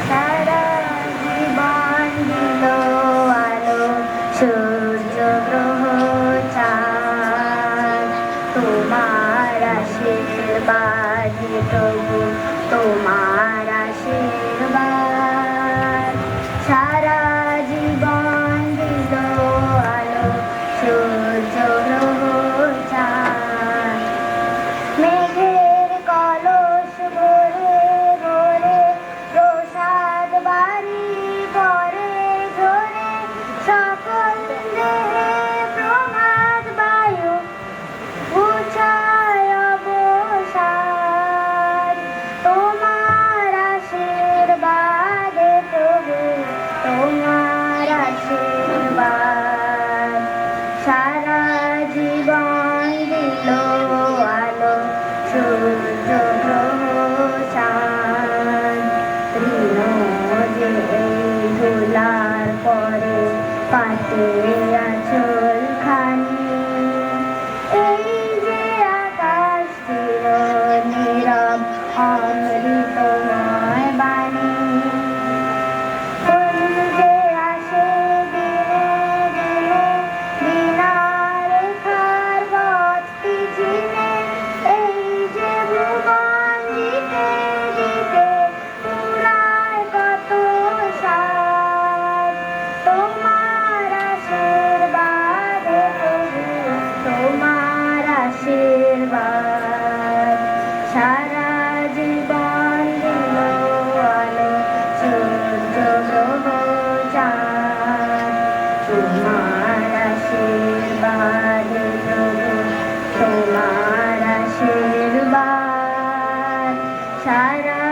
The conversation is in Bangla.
সারা জীবন দিল আলো সূর্য গ্রহ চাঁদ, তোমার আশীর্বাদ প্রভু, তোমার আশীর্বাদ। সারা জীবন দিল আলো সূর্য গ্রহ চাঁদ, মেঘের কলস ভরে ভরে প্রসাদ বাড়ি পরে ঝরে, সকল দেহে প্রভাত বায়ু উচায় অবসাদ। তোমার আশীর্বাদে প্রভু, তোমার আশীর্বাদ। সারা জীবন দিল আলো সূর্য গ্রহ চাঁদ, ঋণ যে এই ধুলার পরে পাতে আঁচল খানি, এই যে আকাশ চির নীরব অমৃতময় বাণী। ফুল যে আসে দিনে দিনে বিনা রেখার পথটি চিনে, এই যে ভুবন দিতে দিতে পুরায় কত সাজ। তোমার আশীর্বাদে প্রভু, তোমার আশীর্বাদ। সারা জীবন দিল আলো সূর্য গ্রহ চাঁদ, তোমার আশীর্বাদে প্রভু, তোমার আশীর্বাদ। সারা